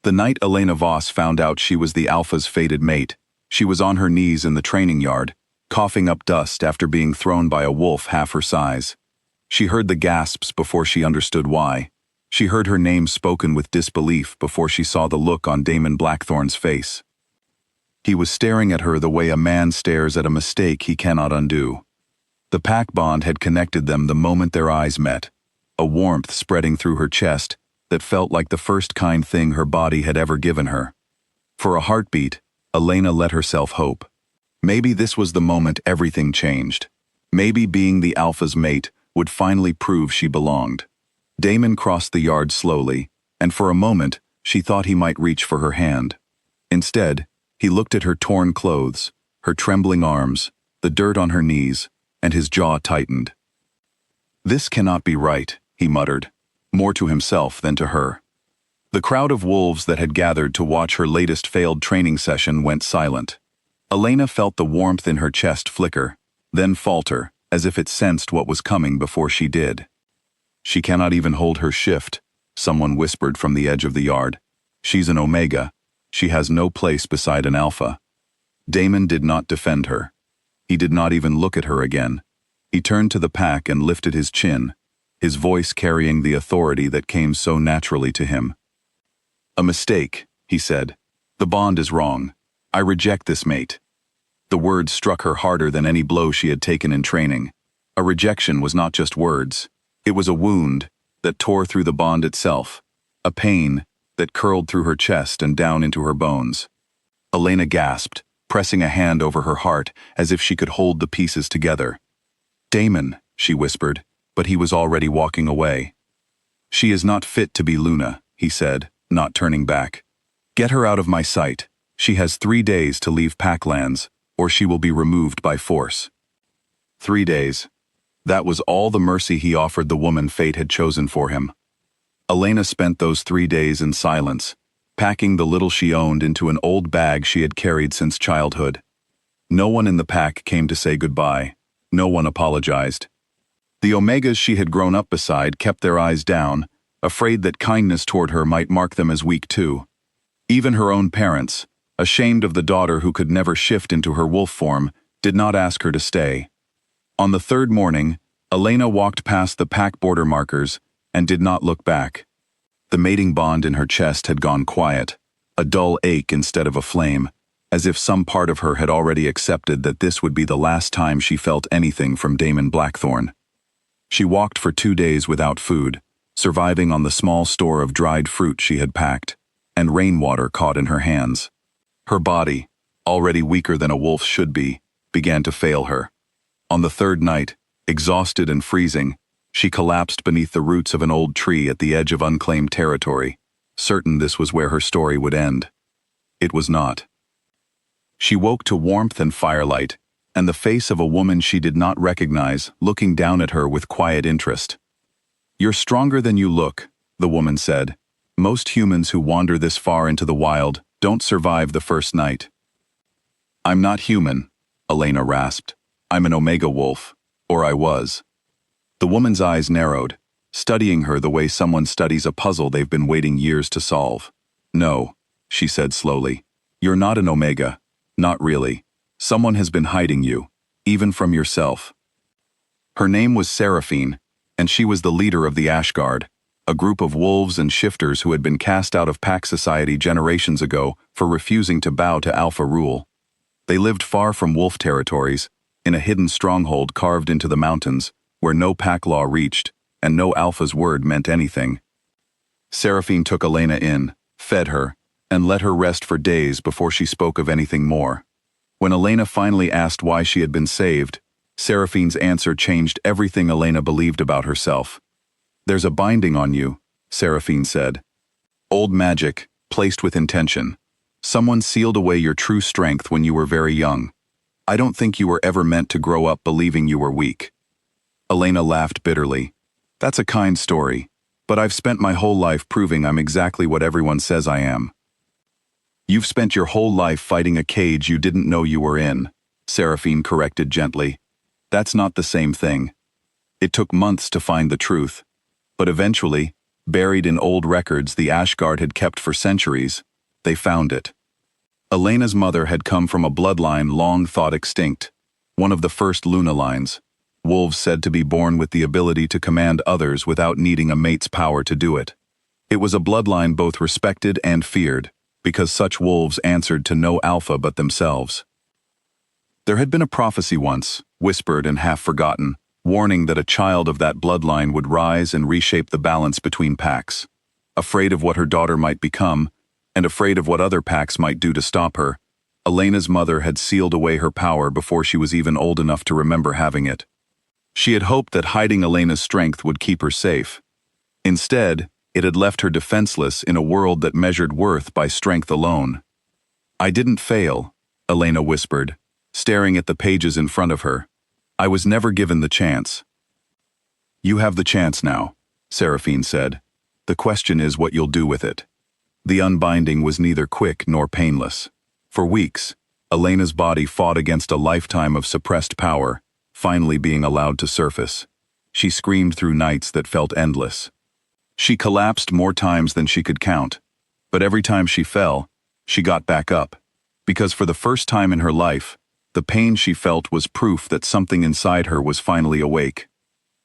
The night Elena Voss found out she was the Alpha's fated mate, she was on her knees in the training yard, coughing up dust after being thrown by a wolf half her size. She heard the gasps before she understood why. She heard her name spoken with disbelief before she saw the look on Damon Blackthorne's face. He was staring at her the way a man stares at a mistake he cannot undo. The pack bond had connected them the moment their eyes met, a warmth spreading through her chest that felt like the first kind thing her body had ever given her. For a heartbeat, Elena let herself hope. Maybe this was the moment everything changed. Maybe being the Alpha's mate would finally prove she belonged. Damon crossed the yard slowly, and for a moment, she thought he might reach for her hand. Instead, he looked at her torn clothes, her trembling arms, the dirt on her knees, and his jaw tightened. "This cannot be right," he muttered, more to himself than to her. The crowd of wolves that had gathered to watch her latest failed training session went silent. Elena felt the warmth in her chest flicker, then falter, as if it sensed what was coming before she did. "She cannot even hold her shift," someone whispered from the edge of the yard. "She's an Omega. She has no place beside an Alpha." Damon did not defend her. He did not even look at her again. He turned to the pack and lifted his chin, his voice carrying the authority that came so naturally to him. "A mistake," he said. "The bond is wrong. I reject this mate." The words struck her harder than any blow she had taken in training. A rejection was not just words. It was a wound that tore through the bond itself, a pain that curled through her chest and down into her bones. Elena gasped, pressing a hand over her heart as if she could hold the pieces together. "Damon," she whispered, but he was already walking away. "She is not fit to be Luna," he said, not turning back. "Get her out of my sight. She has 3 days to leave Packlands, or she will be removed by force." 3 days. That was all the mercy he offered the woman fate had chosen for him. Elena spent those 3 days in silence, packing the little she owned into an old bag she had carried since childhood. No one in the pack came to say goodbye. No one apologized. The Omegas she had grown up beside kept their eyes down, afraid that kindness toward her might mark them as weak too. Even her own parents, ashamed of the daughter who could never shift into her wolf form, did not ask her to stay. On the 3rd morning, Elena walked past the pack border markers and did not look back. The mating bond in her chest had gone quiet, a dull ache instead of a flame, as if some part of her had already accepted that this would be the last time she felt anything from Damon Blackthorne. She walked for 2 days without food, surviving on the small store of dried fruit she had packed, and rainwater caught in her hands. Her body, already weaker than a wolf should be, began to fail her. On the 3rd night, exhausted and freezing, she collapsed beneath the roots of an old tree at the edge of unclaimed territory, certain this was where her story would end. It was not. She woke to warmth and firelight, and the face of a woman she did not recognize looking down at her with quiet interest. "You're stronger than you look," the woman said. "Most humans who wander this far into the wild don't survive the first night." "I'm not human," Elena rasped. "I'm an Omega wolf, or I was." The woman's eyes narrowed, studying her the way someone studies a puzzle they've been waiting years to solve. "No," she said slowly. "You're not an Omega. Not really. Someone has been hiding you, even from yourself." Her name was Seraphine, and she was the leader of the Ashguard, a group of wolves and shifters who had been cast out of pack society generations ago for refusing to bow to Alpha rule. They lived far from wolf territories, in a hidden stronghold carved into the mountains, where no pack law reached, and no Alpha's word meant anything. Seraphine took Elena in, fed her, and let her rest for days before she spoke of anything more. When Elena finally asked why she had been saved, Seraphine's answer changed everything Elena believed about herself. "There's a binding on you," Seraphine said. "Old magic, placed with intention. Someone sealed away your true strength when you were very young. I don't think you were ever meant to grow up believing you were weak." Elena laughed bitterly. "That's a kind story, but I've spent my whole life proving I'm exactly what everyone says I am." "You've spent your whole life fighting a cage you didn't know you were in," Seraphine corrected gently. "That's not the same thing. It took months to find the truth, but eventually, Buried in old records the Ashguard had kept for centuries, they found it. Elena's mother had come from a bloodline long thought extinct, one of the first Luna lines, wolves said to be born with the ability to command others without needing a mate's power to do it. It was a bloodline both respected and feared, because such wolves answered to no alpha but themselves. There had been a prophecy once, whispered and half-forgotten, warning that a child of that bloodline would rise and reshape the balance between packs. Afraid of what her daughter might become, and afraid of what other packs might do to stop her, Elena's mother had sealed away her power before she was even old enough to remember having it. She had hoped that hiding Elena's strength would keep her safe. Instead, it had left her defenseless in a world that measured worth by strength alone. "I didn't fail," Elena whispered, staring at the pages in front of her. "I was never given the chance." "You have the chance now," Seraphine said. "The question is what you'll do with it." The unbinding was neither quick nor painless. For weeks, Elena's body fought against a lifetime of suppressed power, finally being allowed to surface. She screamed through nights that felt endless. She collapsed more times than she could count, but every time she fell, she got back up, because for the first time in her life, the pain she felt was proof that something inside her was finally awake.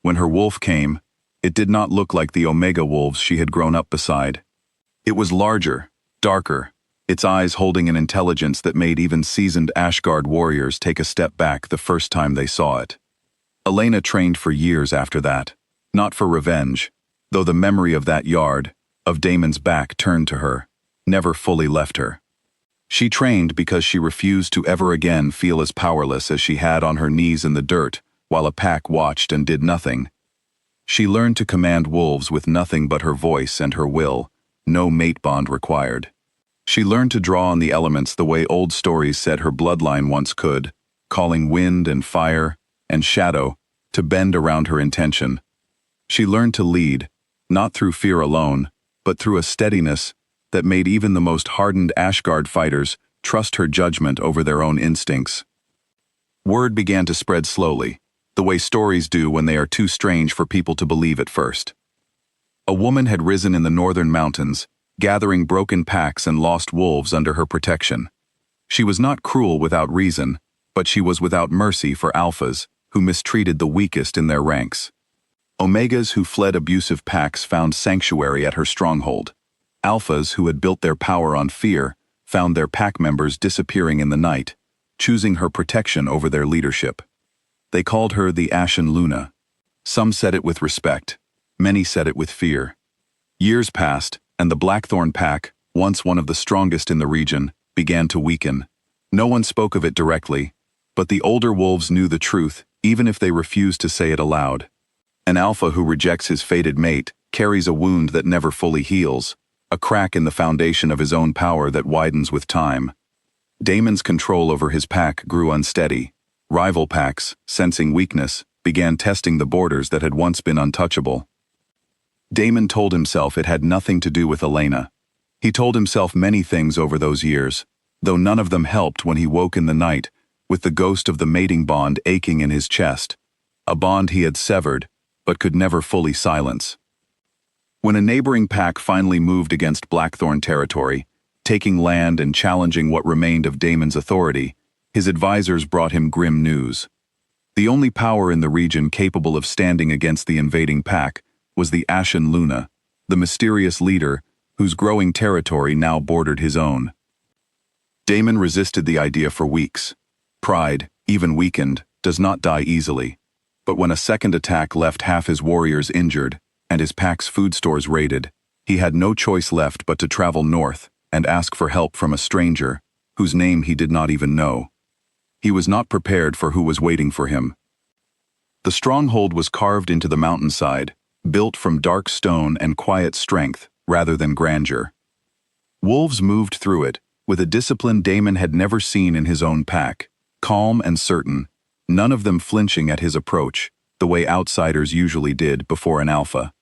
When her wolf came, it did not look like the Omega wolves she had grown up beside. It was larger, darker, its eyes holding an intelligence that made even seasoned Ashguard warriors take a step back the first time they saw it. Elena trained for years after that, not for revenge, though the memory of that yard, of Damon's back turned to her, never fully left her. She trained because she refused to ever again feel as powerless as she had on her knees in the dirt while a pack watched and did nothing. She learned to command wolves with nothing but her voice and her will, no mate bond required. She learned to draw on the elements the way old stories said her bloodline once could, calling wind and fire and shadow to bend around her intention. She learned to lead, not through fear alone, but through a steadiness that made even the most hardened Ashguard fighters trust her judgment over their own instincts. Word began to spread slowly, the way stories do when they are too strange for people to believe at first. A woman had risen in the northern mountains, gathering broken packs and lost wolves under her protection. She was not cruel without reason, but she was without mercy for alphas, who mistreated the weakest in their ranks. Omegas who fled abusive packs found sanctuary at her stronghold. Alphas who had built their power on fear found their pack members disappearing in the night, choosing her protection over their leadership. They called her the Ashen Luna. Some said it with respect, many said it with fear. Years passed, and the Blackthorn pack, once one of the strongest in the region, began to weaken. No one spoke of it directly, but the older wolves knew the truth, even if they refused to say it aloud. An alpha who rejects his fated mate carries a wound that never fully heals, a crack in the foundation of his own power that widens with time. Damon's control over his pack grew unsteady. Rival packs, sensing weakness, began testing the borders that had once been untouchable. Damon told himself it had nothing to do with Elena. He told himself many things over those years, though none of them helped when he woke in the night, with the ghost of the mating bond aching in his chest, a bond he had severed, but could never fully silence. When a neighboring pack finally moved against Blackthorn territory, taking land and challenging what remained of Damon's authority, his advisors brought him grim news. The only power in the region capable of standing against the invading pack was the Ashen Luna, the mysterious leader whose growing territory now bordered his own. Damon resisted the idea for weeks. Pride, even weakened, does not die easily. But when a second attack left half his warriors injured and his pack's food stores raided, he had no choice left but to travel north and ask for help from a stranger, whose name he did not even know. He was not prepared for who was waiting for him. The stronghold was carved into the mountainside, built from dark stone and quiet strength rather than grandeur. Wolves moved through it with a discipline Damon had never seen in his own pack, calm and certain, none of them flinching at his approach, the way outsiders usually did before an alpha.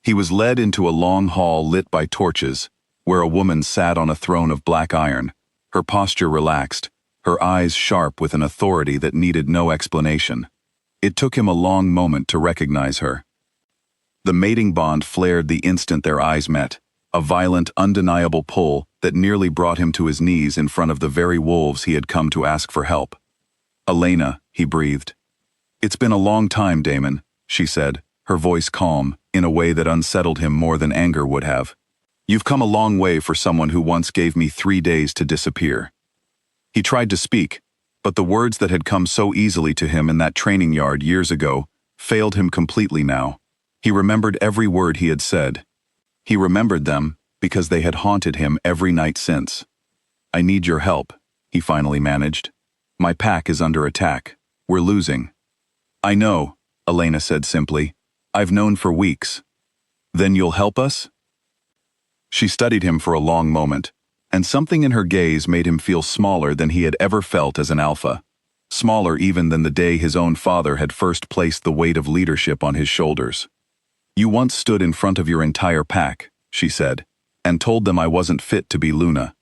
He was led into a long hall lit by torches, where a woman sat on a throne of black iron, her posture relaxed, her eyes sharp with an authority that needed no explanation. It took him a long moment to recognize her. The mating bond flared the instant their eyes met, a violent, undeniable pull that nearly brought him to his knees in front of the very wolves he had come to ask for help. "Elena," he breathed. "It's been a long time, Damon," she said, her voice calm, in a way that unsettled him more than anger would have. "You've come a long way for someone who once gave me 3 days to disappear." He tried to speak, but the words that had come so easily to him in that training yard years ago failed him completely now. He remembered every word he had said. He remembered them because they had haunted him every night since. "I need your help," he finally managed. "My pack is under attack. We're losing." "I know," Elena said simply. "I've known for weeks." "Then you'll help us?" She studied him for a long moment, and something in her gaze made him feel smaller than he had ever felt as an alpha. Smaller even than the day his own father had first placed the weight of leadership on his shoulders. "You once stood in front of your entire pack," she said, "and told them I wasn't fit to be Luna.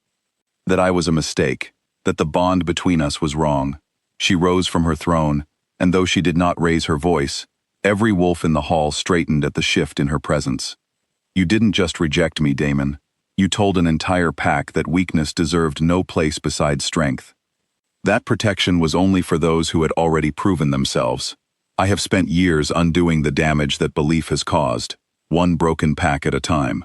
That I was a mistake, that the bond between us was wrong." She rose from her throne, and though she did not raise her voice, every wolf in the hall straightened at the shift in her presence. "You didn't just reject me, Damon. You told an entire pack that weakness deserved no place beside strength. That protection was only for those who had already proven themselves. I have spent years undoing the damage that belief has caused, one broken pack at a time."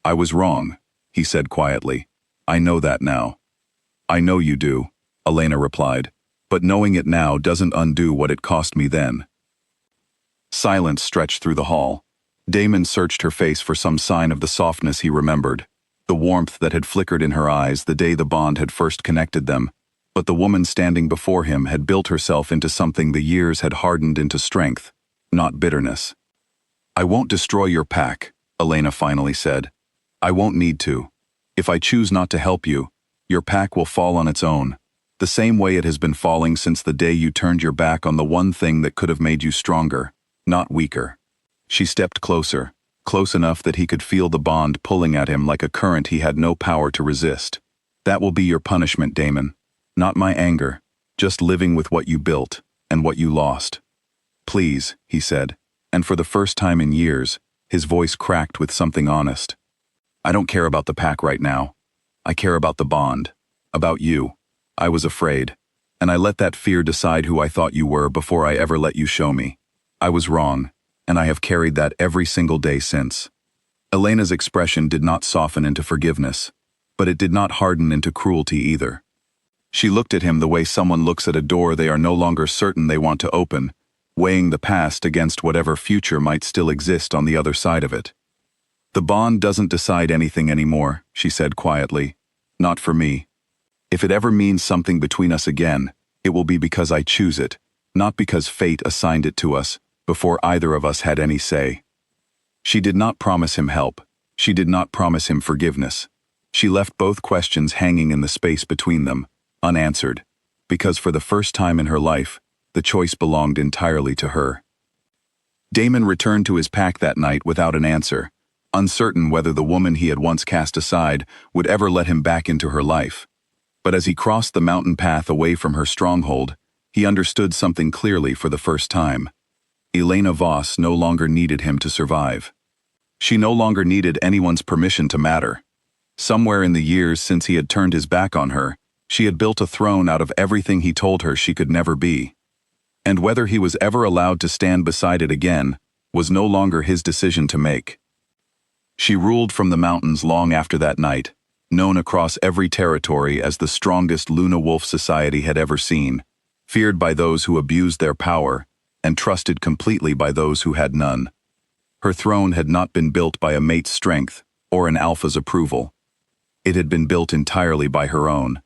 "I was wrong," he said quietly. "I know that now." "I know you do," Elena replied, "but knowing it now doesn't undo what it cost me then." Silence stretched through the hall. Damon searched her face for some sign of the softness he remembered, the warmth that had flickered in her eyes the day the bond had first connected them, but the woman standing before him had built herself into something the years had hardened into strength, not bitterness. "I won't destroy your pack," Elena finally said. "I won't need to. If I choose not to help you, your pack will fall on its own, the same way it has been falling since the day you turned your back on the one thing that could have made you stronger, not weaker." She stepped closer, close enough that he could feel the bond pulling at him like a current he had no power to resist. "That will be your punishment, Damon. Not my anger, just living with what you built and what you lost." "Please," he said, and for the first time in years, his voice cracked with something honest. "I don't care about the pack right now. I care about the bond. About you. I was afraid, and I let that fear decide who I thought you were before I ever let you show me. I was wrong, and I have carried that every single day since." Elena's expression did not soften into forgiveness, but it did not harden into cruelty either. She looked at him the way someone looks at a door they are no longer certain they want to open, weighing the past against whatever future might still exist on the other side of it. "The bond doesn't decide anything anymore," she said quietly. "Not for me. If it ever means something between us again, it will be because I choose it, not because fate assigned it to us, before either of us had any say." She did not promise him help. She did not promise him forgiveness. She left both questions hanging in the space between them, unanswered, because for the first time in her life, the choice belonged entirely to her. Damon returned to his pack that night without an answer, uncertain whether the woman he had once cast aside would ever let him back into her life. But as he crossed the mountain path away from her stronghold, he understood something clearly for the first time. Elena Voss no longer needed him to survive. She no longer needed anyone's permission to matter. Somewhere in the years since he had turned his back on her, she had built a throne out of everything he told her she could never be. And whether he was ever allowed to stand beside it again was no longer his decision to make. She ruled from the mountains long after that night, known across every territory as the strongest Luna Wolf society had ever seen, feared by those who abused their power, and trusted completely by those who had none. Her throne had not been built by a mate's strength or an alpha's approval. It had been built entirely by her own.